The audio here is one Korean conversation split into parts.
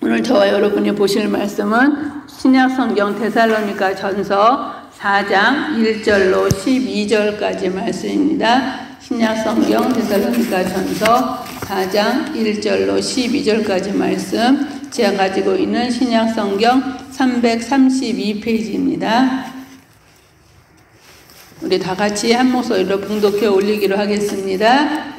오늘 저와 여러분이 보실 말씀은 신약성경 데살로니가 전서 4장 1절로 12절까지 말씀입니다. 신약성경 데살로니가 전서 4장 1절로 12절까지 말씀, 제가 가지고 있는 신약성경 332페이지입니다. 우리 다 같이 한 목소리로 봉독해 올리기로 하겠습니다.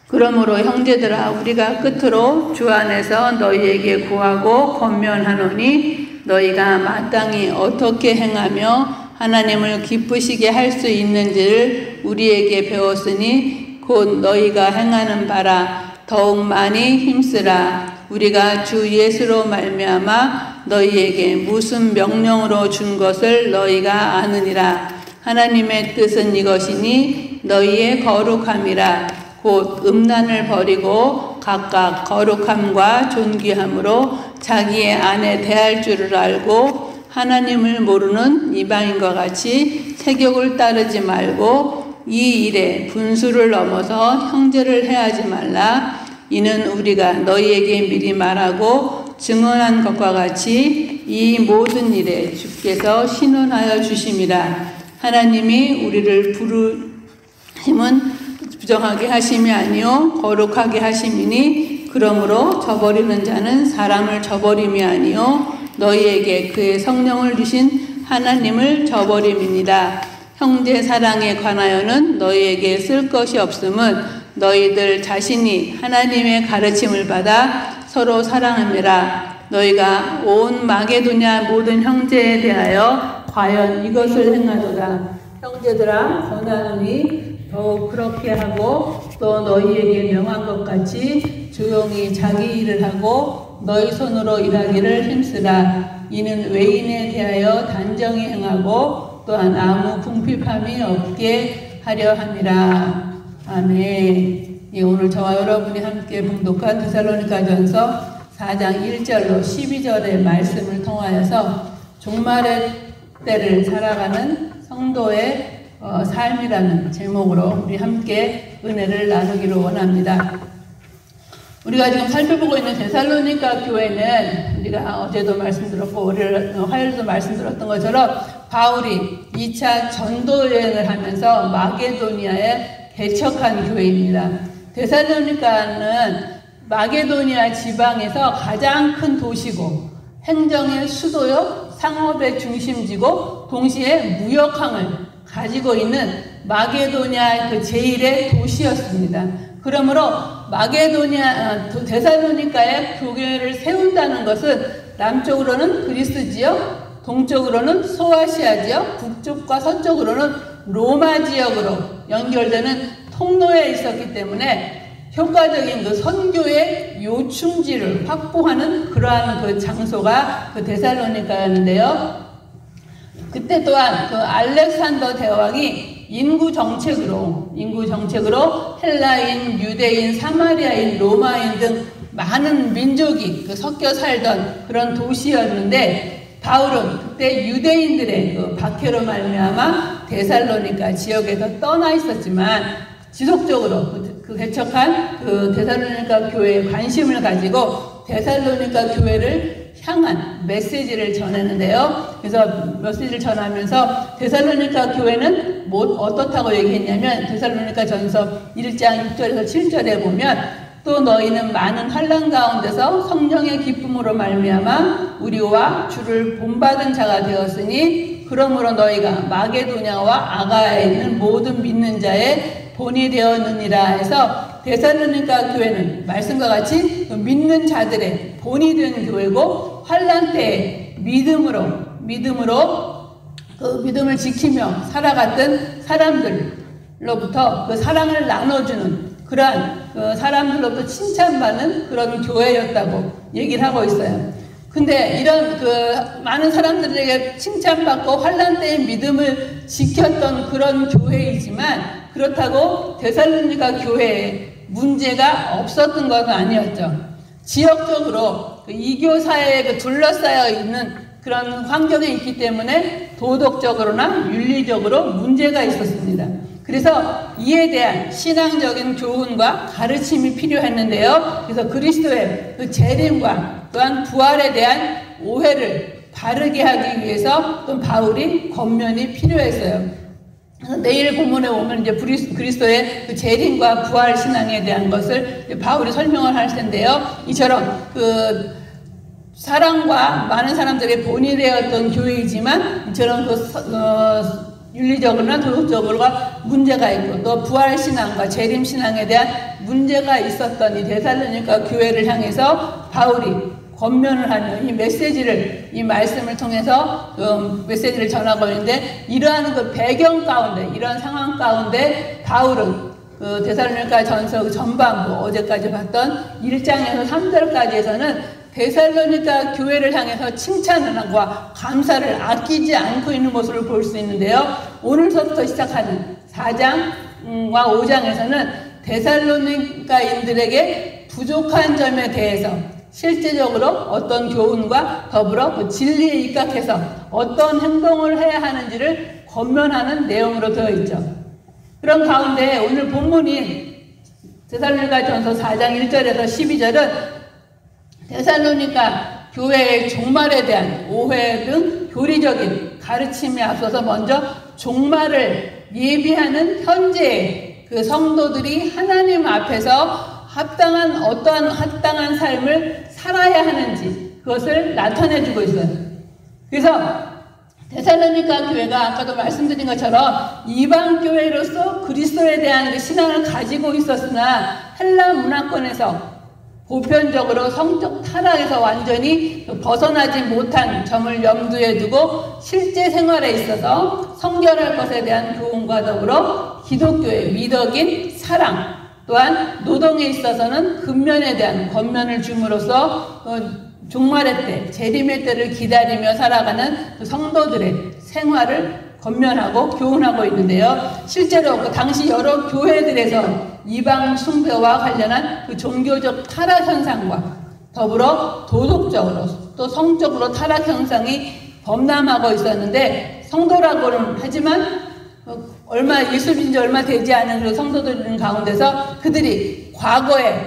그러므로 형제들아, 우리가 끝으로 주 안에서 너희에게 구하고 권면하노니, 너희가 마땅히 어떻게 행하며 하나님을 기쁘시게 할 수 있는지를 우리에게 배웠으니 곧 너희가 행하는 바라 더욱 많이 힘쓰라. 우리가 주 예수로 말미암아 너희에게 무슨 명령으로 준 것을 너희가 아느니라. 하나님의 뜻은 이것이니 너희의 거룩함이라. 곧 음란을 버리고 각각 거룩함과 존귀함으로 자기의 안에 대할 줄을 알고, 하나님을 모르는 이방인과 같이 세욕을 따르지 말고 이 일에 분수를 넘어서 형제를 해하지 말라. 이는 우리가 너희에게 미리 말하고 증언한 것과 같이 이 모든 일에 주께서 신원하여 주심이라. 하나님이 우리를 부르심은 부정하게 하심이 아니요 거룩하게 하심이니, 그러므로 저버리는 자는 사람을 저버림이 아니요 너희에게 그의 성령을 주신 하나님을 저버림이니라. 형제 사랑에 관하여는 너희에게 쓸 것이 없음은 너희들 자신이 하나님의 가르침을 받아 서로 사랑함이라. 너희가 온 마게도냐 모든 형제에 대하여 과연 이것을 행하도다. 형제들아, 권하노니 더욱 그렇게 하고, 또 너희에게 명한 것 같이 조용히 자기 일을 하고 너희 손으로 일하기를 힘쓰라. 이는 외인에 대하여 단정히 행하고 또한 아무 궁핍함이 없게 하려 함이라. 아멘. 오늘 저와 여러분이 함께 봉독한 데살로니가전서 4장 1절로 12절의 말씀을 통하여서 종말의 때를 살아가는 성도의 삶이라는 제목으로 우리 함께 은혜를 나누기를 원합니다. 우리가 지금 살펴보고 있는 데살로니가 교회는, 우리가 어제도 말씀드렸고 화요일도 말씀드렸던 것처럼 바울이 2차 전도 여행을 하면서 마게도니아에 개척한 교회입니다. 데살로니가는 마게도니아 지방에서 가장 큰 도시고 행정의 수도요, 상업의 중심지고 동시에 무역항을 가지고 있는 마게도니아 그 제1의 도시였습니다. 그러므로 데살로니가에 교회를 세운다는 것은 남쪽으로는 그리스 지역, 동쪽으로는 소아시아 지역, 북쪽과 서쪽으로는 로마 지역으로 연결되는 통로에 있었기 때문에 효과적인 그 선교의 요충지를 확보하는 그러한 그 장소가 그 데살로니가였는데요. 그때 또한 그 알렉산더 대왕이 인구 정책으로 헬라인, 유대인, 사마리아인, 로마인 등 많은 민족이 섞여 살던 그런 도시였는데, 바울은 그때 유대인들의 그 박해로 말미암아 데살로니가 지역에서 떠나 있었지만 지속적으로 그 개척한 그 데살로니가 교회에 관심을 가지고 데살로니가 교회를 향한 메시지를 전했는데요. 그래서 메시지를 전하면서 데살로니가 교회는 어떻다고 얘기했냐면, 데살로니가 전서 1장 6절에서 7절에 보면, 또 너희는 많은 환난 가운데서 성령의 기쁨으로 말미암아 우리와 주를 본받은 자가 되었으니, 그러므로 너희가 마게도냐와 아가야에 있는 모든 믿는 자의 본이 되었느니라 해서, 데살로니가 교회는 말씀과 같이 믿는 자들의 본이 된 교회고, 환난 때에 믿음으로 그 믿음을 지키며 살아갔던 사람들로부터 그 사랑을 나눠주는 그러한 그 사람들로부터 칭찬받는 그런 교회였다고 얘기를 하고 있어요. 근데 이런 그 많은 사람들에게 칭찬받고 환난 때에 믿음을 지켰던 그런 교회이지만, 그렇다고 데살로니가 교회에 문제가 없었던 것은 아니었죠. 지역적으로 그 이교 사회에 둘러싸여 있는 그런 환경에 있기 때문에 도덕적으로나 윤리적으로 문제가 있었습니다. 그래서 이에 대한 신앙적인 교훈과 가르침이 필요했는데요. 그래서 그리스도의 그 재림과 또한 부활에 대한 오해를 바르게 하기 위해서 또 바울이 권면이 필요했어요. 내일 본문에 오면 이제 그리스도의 그 재림과 부활 신앙에 대한 것을 바울이 설명을 할 텐데요. 이처럼 그 사랑과 많은 사람들의 본이 되었던 교회이지만 이처럼 윤리적으로나 도덕적으로가 문제가 있고 또 부활 신앙과 재림 신앙에 대한 문제가 있었던 이 데살로니가 교회를 향해서 바울이 권면을 하는 이 메시지를, 이 말씀을 통해서 메시지를 전하고 있는데, 이러한 그 배경 가운데, 이런 상황 가운데 바울은 그 데살로니가 전서 전반부, 어제까지 봤던 1장에서 3절까지에서는 데살로니가 교회를 향해서 칭찬과 감사를 아끼지 않고 있는 모습을 볼 수 있는데요. 오늘서부터 시작하는 4장과 5장에서는 데살로니가인들에게 부족한 점에 대해서 실제적으로 어떤 교훈과 더불어 그 진리에 입각해서 어떤 행동을 해야 하는지를 권면하는 내용으로 되어 있죠. 그런 가운데 오늘 본문인 데살로니가전서 4장 1절에서 12절은 데살로니가 교회의 종말에 대한 오해 등 교리적인 가르침에 앞서서 먼저 종말을 예비하는 현재의 그 성도들이 하나님 앞에서 어떠한 합당한 삶을 살아야 하는지 그것을 나타내주고 있어요. 그래서 데살로니가 교회가 아까도 말씀드린 것처럼 이방 교회로서 그리스도에 대한 그 신앙을 가지고 있었으나 헬라 문화권에서 보편적으로 성적 타락에서 완전히 벗어나지 못한 점을 염두에 두고 실제 생활에 있어서 성결할 것에 대한 교훈과 더불어 기독교의 미덕인 사랑, 또한 노동에 있어서는 근면에 대한 권면을 줌으로써 종말의 때, 재림의 때를 기다리며 살아가는 성도들의 생활을 권면하고 교훈하고 있는데요. 실제로 그 당시 여러 교회들에서 이방 숭배와 관련한 그 종교적 타락 현상과 더불어 도덕적으로 또 성적으로 타락 현상이 범람하고 있었는데, 성도라고는 하지만 예수 믿은 지 얼마 되지 않은 그 성도들 가운데서 그들이 과거에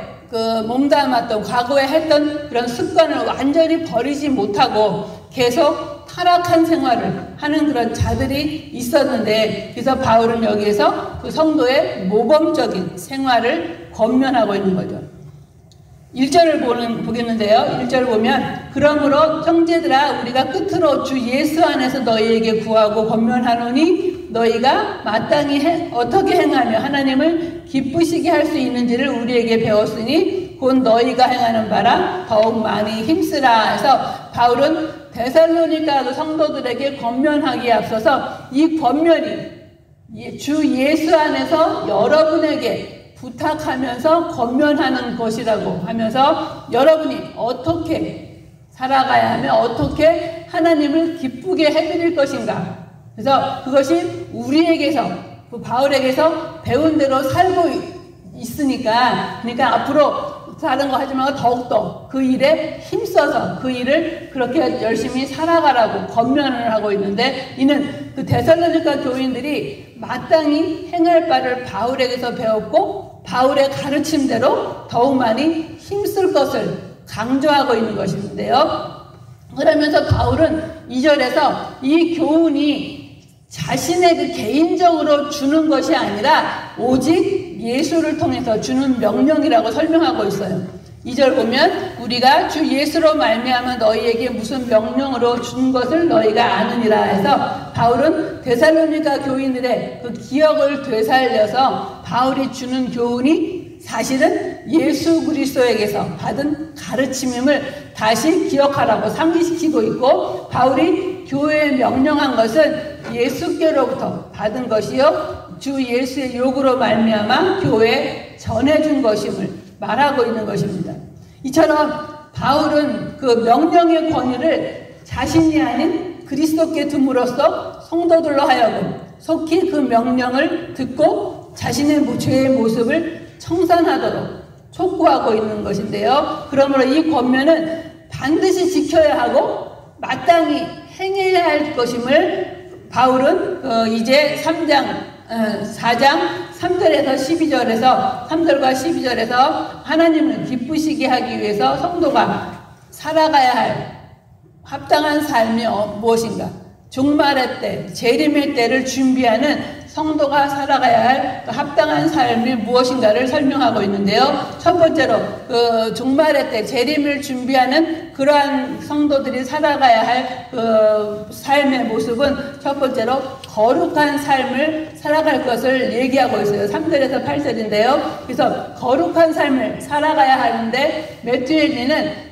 몸담았던 과거에 했던 그런 습관을 완전히 버리지 못하고 계속 타락한 생활을 하는 그런 자들이 있었는데, 그래서 바울은 여기에서 그 성도의 모범적인 생활을 권면하고 있는 거죠. 1절을 보겠는데요. 1절을 보면, 그러므로 형제들아 우리가 끝으로 주 예수 안에서 너희에게 구하고 권면하노니 너희가 마땅히 어떻게 행하며 하나님을 기쁘시게 할 수 있는지를 우리에게 배웠으니 곧 너희가 행하는 바라 더욱 많이 힘쓰라 해서 바울은 데살로니가 성도들에게 권면하기에 앞서서 이 권면이 주 예수 안에서 여러분에게 부탁하면서 권면하는 것이라고 하면서 여러분이 어떻게 살아가야 하며 어떻게 하나님을 기쁘게 해드릴 것인가, 그래서 그것이 우리에게서 바울에게서 배운 대로 살고 있으니까, 그러니까 앞으로 다른 거 하지 말고 더욱더 그 일에 힘써서 그 일을 그렇게 열심히 살아가라고 권면을 하고 있는데, 이는 그 데살로니가 교인들이 마땅히 행할 바를 바울에게서 배웠고 바울의 가르침대로 더욱 많이 힘쓸 것을 강조하고 있는 것인데요. 그러면서 바울은 2절에서 이 교훈이 자신의 그 개인적으로 주는 것이 아니라 오직 예수를 통해서 주는 명령이라고 설명하고 있어요. 2절 보면 우리가 주 예수로 말미암아 너희에게 무슨 명령으로 준 것을 너희가 아느니라 해서 바울은 데살로니가 교인들의 그 기억을 되살려서 바울이 주는 교훈이 사실은 예수 그리스도에게서 받은 가르침임을 다시 기억하라고 상기시키고 있고, 바울이 교회에 명령한 것은 예수께로부터 받은 것이요 주 예수의 요구로 말미암아 교회에 전해준 것임을 말하고 있는 것입니다. 이처럼 바울은 그 명령의 권위를 자신이 아닌 그리스도께 둠으로써 성도들로 하여금 속히 그 명령을 듣고 자신의 죄의 모습을 청산하도록 촉구하고 있는 것인데요. 그러므로 이 권면은 반드시 지켜야 하고 마땅히 행해야 할 것임을 바울은 이제 3장 4장 3절에서 12절에서 3절과 12절에서 하나님을 기쁘시게 하기 위해서 성도가 살아가야 할 합당한 삶이 무엇인가? 종말의 때, 재림의 때를 준비하는 성도가 살아가야 할 합당한 삶이 무엇인가를 설명하고 있는데요. 첫 번째로 그 종말의 때 재림을 준비하는 그러한 성도들이 살아가야 할 그 삶의 모습은 첫 번째로 거룩한 삶을 살아갈 것을 얘기하고 있어요. 3절에서 8절인데요. 그래서 거룩한 삶을 살아가야 하는데 매튜엘리는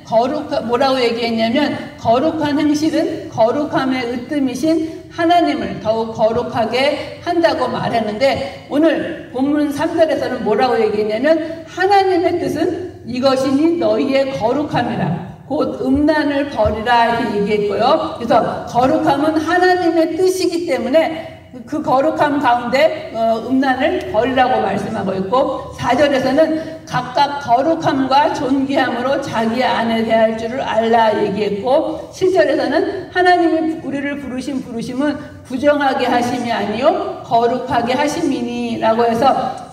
뭐라고 얘기했냐면 거룩한 행실은 거룩함의 으뜸이신 하나님을 더욱 거룩하게 한다고 말했는데 오늘 본문 3절에서는 뭐라고 얘기했냐면 하나님의 뜻은 이것이니 너희의 거룩함이라 곧 음란을 버리라 이렇게 얘기했고요. 그래서 거룩함은 하나님의 뜻이기 때문에 그 거룩함 가운데 음란을 버리라고 말씀하고 있고 4절에서는 각각 거룩함과 존귀함으로 자기 안에 대할 줄을 알라 얘기했고 7절에서는 하나님이 우리를 부르신 부르심은 부정하게 하심이 아니요 거룩하게 하심이니 라고 해서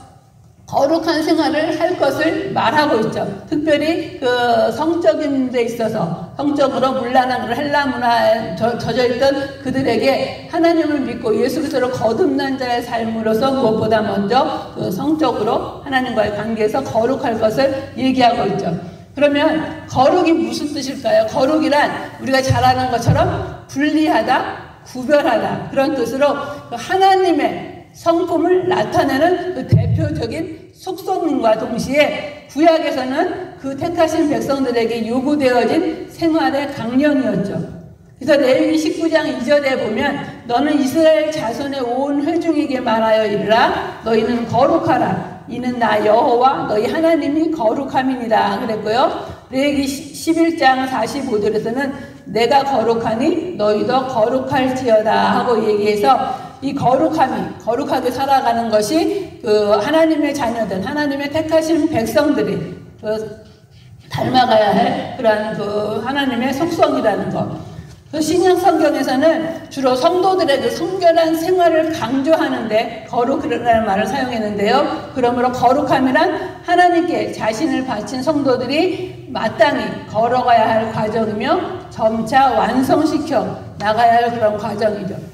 거룩한 생활을 할 것을 말하고 있죠. 특별히 그 성적인 데 있어서 성적으로 문란한 헬라 문화에 젖어있던 그들에게 하나님을 믿고 예수 그리스도로 거듭난 자의 삶으로서 무엇보다 먼저 그 성적으로 하나님과의 관계에서 거룩할 것을 얘기하고 있죠. 그러면 거룩이 무슨 뜻일까요? 거룩이란 우리가 잘 아는 것처럼 분리하다, 구별하다 그런 뜻으로 하나님의 성품을 나타내는 그 대표적인 속성과 동시에 구약에서는 그 택하신 백성들에게 요구되어진 생활의 강령이었죠. 그래서 레위기 19장 2절에 보면 너는 이스라엘 자손의 온 회중에게 말하여 이르라 너희는 거룩하라 이는 나 여호와 너희 하나님이 거룩함이니라 그랬고요. 레위기 11장 45절에서는 내가 거룩하니 너희도 거룩할지어다 하고 얘기해서 이 거룩하게 살아가는 것이 그 하나님의 자녀들, 하나님의 택하신 백성들이 닮아가야 할 그러한 그 하나님의 속성이라는 것. 그 신약 성경에서는 주로 성도들의 그 성결한 생활을 강조하는데 거룩이라는 말을 사용했는데요. 그러므로 거룩함이란 하나님께 자신을 바친 성도들이 마땅히 걸어가야 할 과정이며 점차 완성시켜 나가야 할 그런 과정이죠.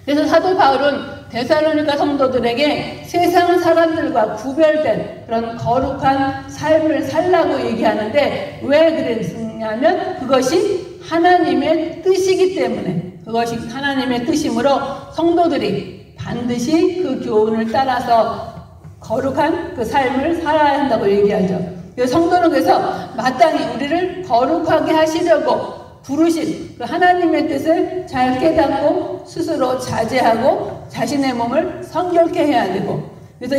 그래서 사도 바울은 데살로니가 성도들에게 세상 사람들과 구별된 그런 거룩한 삶을 살라고 얘기하는데 왜 그랬냐면 그것이 하나님의 뜻이기 때문에 그것이 하나님의 뜻이므로 성도들이 반드시 그 교훈을 따라서 거룩한 그 삶을 살아야 한다고 얘기하죠. 성도는 그래서 마땅히 우리를 거룩하게 하시려고 부르신 그 하나님의 뜻을 잘 깨닫고 스스로 자제하고 자신의 몸을 성결케 해야 되고 그래서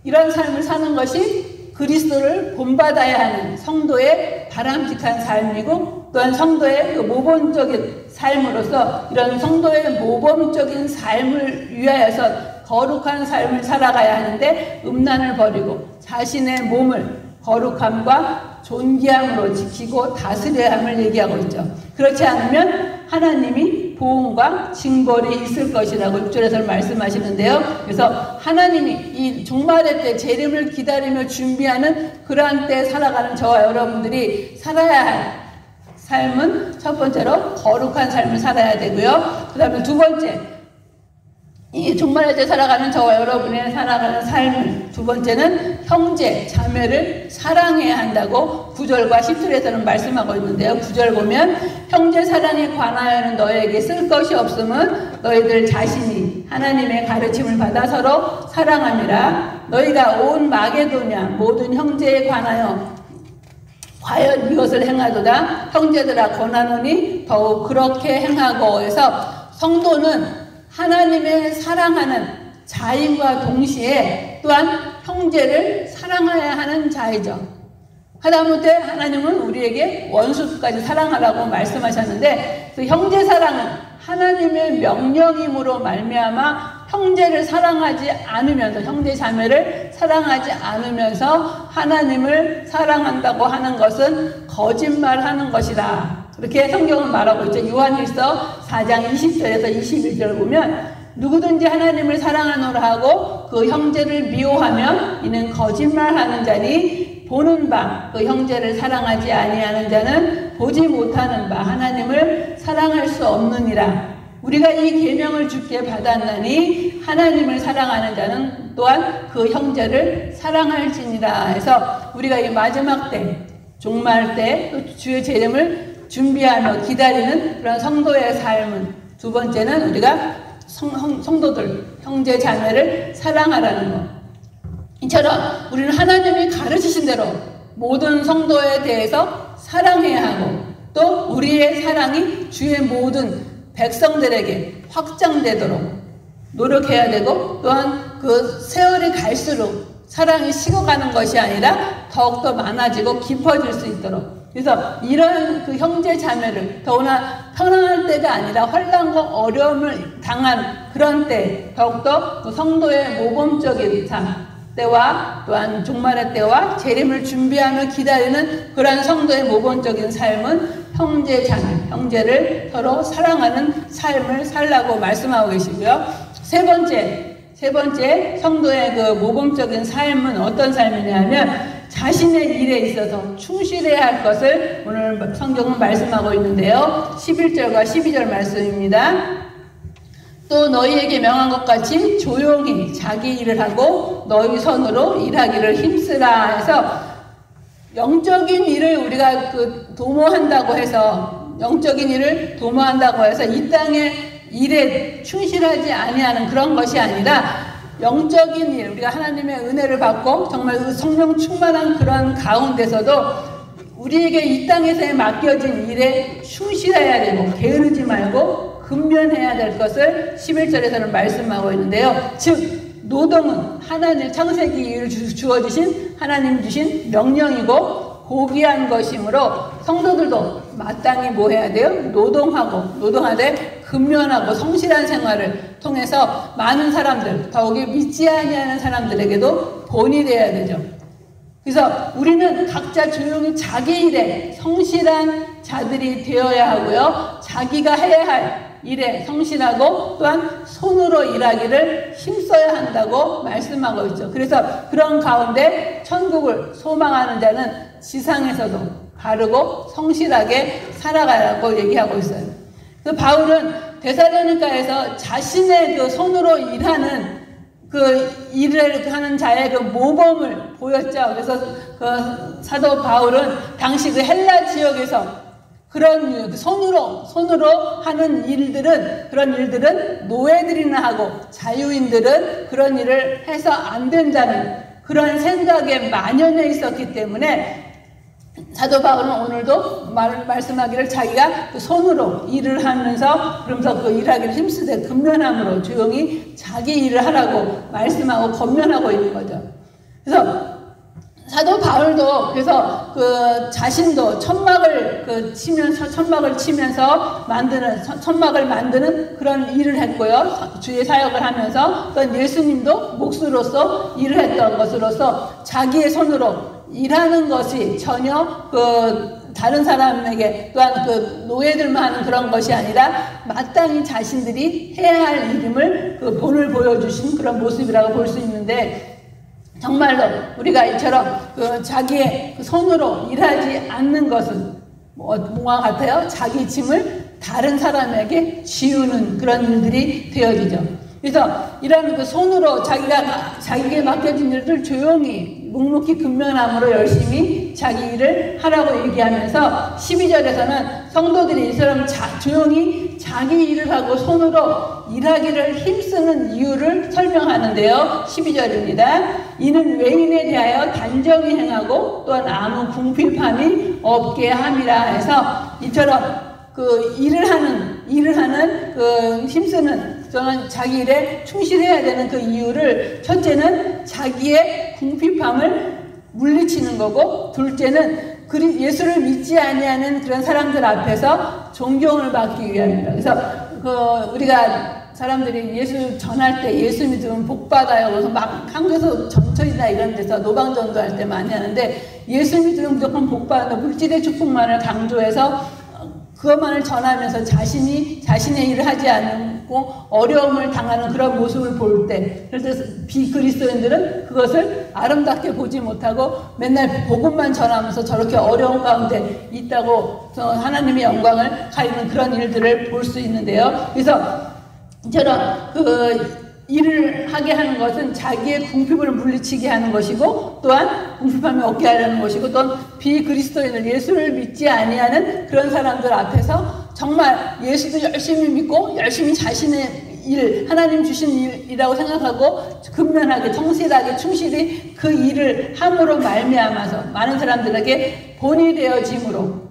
이런 삶을 사는 것이 그리스도를 본받아야 하는 성도의 바람직한 삶이고 또한 성도의 그 모범적인 삶으로서 이런 성도의 모범적인 삶을 위하여서 거룩한 삶을 살아가야 하는데 음란을 버리고 자신의 몸을 거룩함과 존귀함으로 지키고 다스려야 함을 얘기하고 있죠. 그렇지 않으면 하나님이 보응과 징벌이 있을 것이라고 6절에서 말씀하시는데요. 그래서 하나님이 이 종말의 때 재림을 기다리며 준비하는 그러한 때에 살아가는 저와 여러분들이 살아야 할 삶은 첫 번째로 거룩한 삶을 살아야 되고요. 그 다음에 두 번째 이 종말의 때 살아가는 저와 여러분의 살아가는 삶을 두 번째는 형제, 자매를 사랑해야 한다고 9절과 10절에서는 말씀하고 있는데요. 9절 보면 형제 사랑에 관하여는 너에게 쓸 것이 없음은 너희들 자신이 하나님의 가르침을 받아 서로 사랑함이라 너희가 온 마게도냐 모든 형제에 관하여 과연 이것을 행하도다 형제들아 권하노니 더욱 그렇게 행하고 해서 성도는 하나님의 사랑하는 자인과 동시에 또한 형제를 사랑해야 하는 자이죠. 하다못해 하나님은 우리에게 원수까지 사랑하라고 말씀하셨는데 그 형제 사랑은 하나님의 명령임으로 말미암아 형제를 사랑하지 않으면서 형제 자매를 사랑하지 않으면서 하나님을 사랑한다고 하는 것은 거짓말하는 것이다. 그렇게 성경은 말하고 있죠. 요한일서 4장 20절에서 21절 보면 누구든지 하나님을 사랑하노라 하고 그 형제를 미워하면 이는 거짓말하는 자니 보는 바 그 형제를 사랑하지 아니하는 자는 보지 못하는 바 하나님을 사랑할 수 없느니라. 우리가 이 계명을 주께 받았나니 하나님을 사랑하는 자는 또한 그 형제를 사랑할지니라. 해서 우리가 이 마지막 때 종말 때 또 주의 재림을 준비하며 기다리는 그런 성도의 삶은, 두 번째는 우리가 성도들 형제 자매를 사랑하라는 것. 이처럼 우리는 하나님이 가르치신 대로 모든 성도에 대해서 사랑해야 하고, 또 우리의 사랑이 주의 모든 백성들에게 확장되도록 노력해야 되고, 또한 그 세월이 갈수록 사랑이 식어가는 것이 아니라 더욱더 많아지고 깊어질 수 있도록, 그래서 이런 그 형제 자매를 더구나 편안할 때가 아니라 환난과 어려움을 당한 그런 때 더욱더 그 성도의 모범적인 삶 때와 또한 종말의 때와 재림을 준비하며 기다리는 그러한 성도의 모범적인 삶은 형제 자매, 형제를 서로 사랑하는 삶을 살라고 말씀하고 계시고요. 세 번째 성도의 그 모범적인 삶은 어떤 삶이냐 하면 자신의 일에 있어서 충실해야 할 것을 오늘 성경은 말씀하고 있는데요. 11절과 12절 말씀입니다. 또 너희에게 명한 것 같이 조용히 자기 일을 하고 너희 손으로 일하기를 힘쓰라. 해서 영적인 일을 우리가 도모한다고 해서, 영적인 일을 도모한다고 해서 이 땅의 일에 충실하지 아니하는 그런 것이 아니라, 영적인 일, 우리가 하나님의 은혜를 받고 정말 성령 충만한 그런 가운데서도 우리에게 이 땅에서 맡겨진 일에 충실해야 되고 게으르지 말고 근면해야 될 것을 11절에서는 말씀하고 있는데요. 즉 노동은 하나님, 창세기 이후에 주어지신 하나님 주신 명령이고 고귀한 것이므로 성도들도 마땅히 뭐 해야 돼요? 노동하되 근면하고 성실한 생활을 통해서 많은 사람들, 더욱이 믿지 아니하는 사람들에게도 본이 되어야 되죠. 그래서 우리는 각자 조용히 자기 일에 성실한 자들이 되어야 하고요. 자기가 해야 할 일에 성실하고 또한 손으로 일하기를 힘써야 한다고 말씀하고 있죠. 그래서 그런 가운데 천국을 소망하는 자는 지상에서도 바르고 성실하게 살아가라고 얘기하고 있어요. 그 바울은 데살로니가에서 자신의 그 손으로 일하는 그 일을 하는 자의 그 모범을 보였죠. 그래서 그 사도 바울은 당시 그 헬라 지역에서 그런 손으로 하는 그런 일들은 노예들이나 하고 자유인들은 그런 일을 해서 안 된다는 그런 생각에 만연해 있었기 때문에 사도 바울은 오늘도 말씀하기를 자기가 그 손으로 일을 하면서 그러면서 그 일하기를 힘쓰되 근면함으로 조용히 자기 일을 하라고 말씀하고 권면하고 있는 거죠. 그래서 사도 바울도 그래서 그 자신도 천막을 치면서 천막을 만드는 그런 일을 했고요. 주의 사역을 하면서 또 예수님도 목수로서 일을 했던 것으로서 자기의 손으로 일하는 것이 전혀 다른 사람에게 또한 노예들만 하는 그런 것이 아니라 마땅히 자신들이 해야 할 일임을 본을 보여주신 그런 모습이라고 볼 수 있는데, 정말로 우리가 이처럼 자기의 손으로 일하지 않는 것은 뭐와 같아요? 자기 짐을 다른 사람에게 지우는 그런 일들이 되어지죠. 그래서 이런 손으로 자기에게 맡겨진 일들 조용히 묵묵히 근면함으로 열심히 자기 일을 하라고 얘기하면서 12절에서는 성도들이 이처럼 조용히 자기 일을 하고 손으로 일하기를 힘쓰는 이유를 설명하는데요. 12절입니다. 이는 외인에 대하여 단정히 행하고 또한 아무 궁핍함이 없게 함이라. 해서 이처럼 일을 하는 힘쓰는 저는 자기 일에 충실해야 되는 그 이유를, 첫째는 자기의 궁핍함을 물리치는 거고, 둘째는 예수를 믿지 아니하는 그런 사람들 앞에서 존경을 받기 위함입니다. 그래서 우리가 사람들이 예수 전할 때 예수 믿으면 복 받아요. 그래서 막 한국에서 전철이나 이런 데서 노방전도 할 때 많이 하는데, 예수 믿으면 무조건 복 받는다, 물질의 축복만을 강조해서 그것만을 전하면서 자신의 일을 하지 않는 있고 어려움을 당하는 그런 모습을 볼 때, 그래서 비그리스도인들은 그것을 아름답게 보지 못하고 맨날 복음만 전하면서 저렇게 어려운 가운데 있다고 하나님의 영광을 가리는 그런 일들을 볼 수 있는데요. 그래서 저런 일을 하게 하는 것은 자기의 궁핍을 물리치게 하는 것이고, 또한 궁핍함이 없게 하려는 것이고, 또한 비그리스도인을, 예수를 믿지 아니하는 그런 사람들 앞에서 정말 예수도 열심히 믿고 열심히 자신의 일, 하나님 주신 일이라고 생각하고 근면하게 성실하게 충실히 그 일을 함으로 말미암아서 많은 사람들에게 본이 되어짐으로,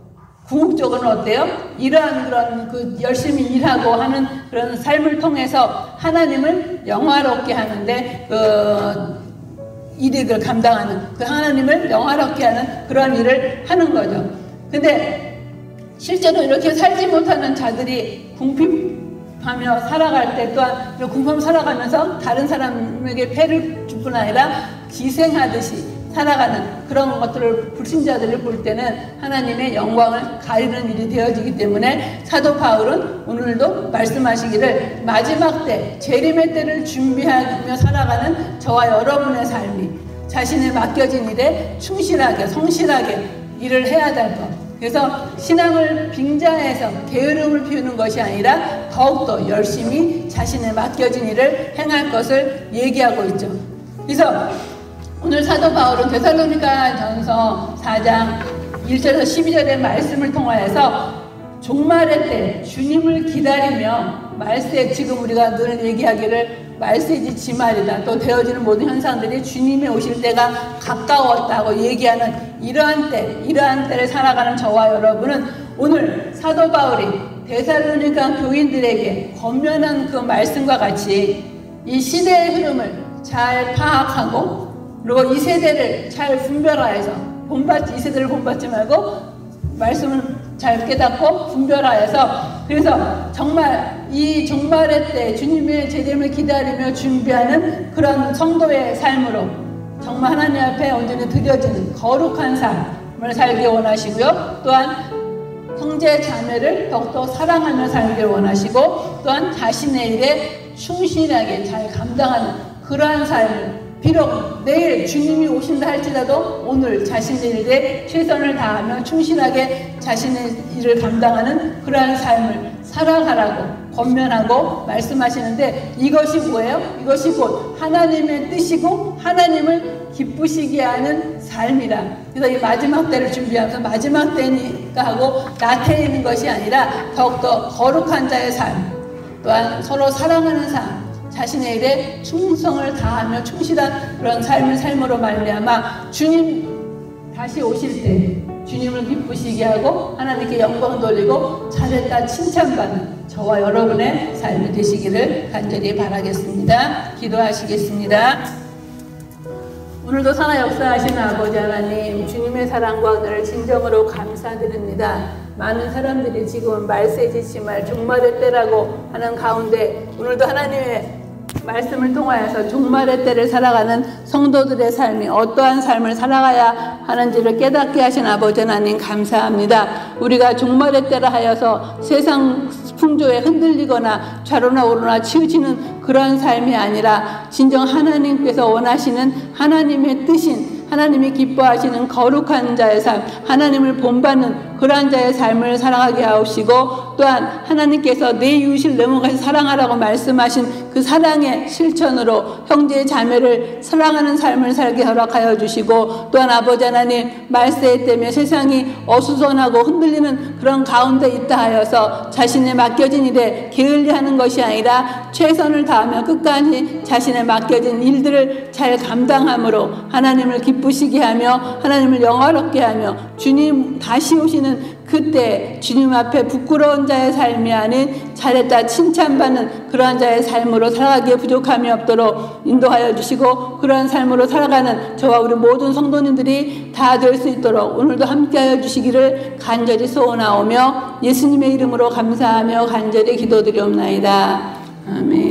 궁극적으로는 어때요? 이러한 그런 열심히 일하고 하는 그런 삶을 통해서 하나님을 영화롭게 하는데 일을 감당하는, 그 하나님을 영화롭게 하는 그런 일을 하는 거죠. 근데 실제로 이렇게 살지 못하는 자들이 궁핍하며 살아갈 때, 또한 궁핍하며 살아가면서 다른 사람에게 폐를 줄 뿐 아니라 기생하듯이 살아가는 그런 것들을 불신자들을 볼 때는 하나님의 영광을 가리는 일이 되어지기 때문에 사도 바울은 오늘도 말씀하시기를 마지막 때, 재림의 때를 준비하며 살아가는 저와 여러분의 삶이 자신의 맡겨진 일에 충실하게 성실하게 일을 해야 될 것, 그래서 신앙을 빙자해서 게으름을 피우는 것이 아니라 더욱더 열심히 자신의 맡겨진 일을 행할 것을 얘기하고 있죠. 그래서 오늘 사도 바울은 데살로니가 전서 4장 1절에서 12절의 말씀을 통하여서 종말의 때 주님을 기다리며 말세, 지금 우리가 늘 얘기하기를 말세지 지말이다, 또 되어지는 모든 현상들이 주님이 오실 때가 가까웠다고 얘기하는 이러한 때를 살아가는 저와 여러분은 오늘 사도 바울이 데살로니가 교인들에게 권면한 그 말씀과 같이 이 시대의 흐름을 잘 파악하고, 그리고 이 세대를 잘 분별하여서 이 세대를 본받지 말고 말씀을 잘 깨닫고 분별하여서, 그래서 정말 이 종말의 때 주님의 재림을 기다리며 준비하는 그런 성도의 삶으로 정말 하나님 앞에 온전히 드려지는 거룩한 삶을 살기 원하시고요. 또한 형제 자매를 더욱더 사랑하며 살기를 원하시고, 또한 자신의 일에 충실하게 잘 감당하는 그러한 삶을, 비록 내일 주님이 오신다 할지라도 오늘 자신의 일에 최선을 다하며 충실하게 자신의 일을 감당하는 그러한 삶을 살아가라고 권면하고 말씀하시는데, 이것이 뭐예요? 이것이 곧 하나님의 뜻이고 하나님을 기쁘시게 하는 삶이라. 그래서 이 마지막 때를 준비하면서 마지막 때니까 하고 나태해지는 것이 아니라 더욱더 거룩한 자의 삶, 또한 서로 사랑하는 삶, 자신의 일에 충성을 다하며 충실한 그런 삶으로 말미암아 주님 다시 오실 때 주님을 기쁘시게 하고 하나님께 영광 돌리고 잘했다 칭찬받는 저와 여러분의 삶이 되시기를 간절히 바라겠습니다. 기도하시겠습니다. 오늘도 살아 역사하시는 아버지 하나님, 주님의 사랑과 은혜를 진정으로 감사드립니다. 많은 사람들이 지금 말세지 지말 종말의 때라고 하는 가운데 오늘도 하나님의 말씀을 통하여서 종말의 때를 살아가는 성도들의 삶이 어떠한 삶을 살아가야 하는지를 깨닫게 하신 아버지 하나님 감사합니다. 우리가 종말의 때라 하여서 세상 풍조에 흔들리거나 좌로나 우로나 치우치는 그런 삶이 아니라 진정 하나님께서 원하시는 하나님의 뜻인, 하나님이 기뻐하시는 거룩한 자의 삶, 하나님을 본받는 그러한 자의 삶을 살아가게 하옵시고, 또한 하나님께서 내 이웃을 내 몸같이 사랑하라고 말씀하신 그 사랑의 실천으로 형제 자매를 사랑하는 삶을 살게 허락하여 주시고, 또한 아버지 하나님 말세 때문에 세상이 어수선하고 흔들리는 그런 가운데 있다 하여서 자신의 맡겨진 일에 게을리하는 것이 아니라 최선을 다하며 끝까지 자신의 맡겨진 일들을 잘 감당함으로 하나님을 기쁘시게 하며 하나님을 영화롭게 하며 주님 다시 오시는 그때 주님 앞에 부끄러운 자의 삶이 아닌 잘했다 칭찬받는 그러한 자의 삶으로 살아가기에 부족함이 없도록 인도하여 주시고, 그러한 삶으로 살아가는 저와 우리 모든 성도님들이 다 될 수 있도록 오늘도 함께하여 주시기를 간절히 소원하오며 예수님의 이름으로 감사하며 간절히 기도드리옵나이다. 아멘.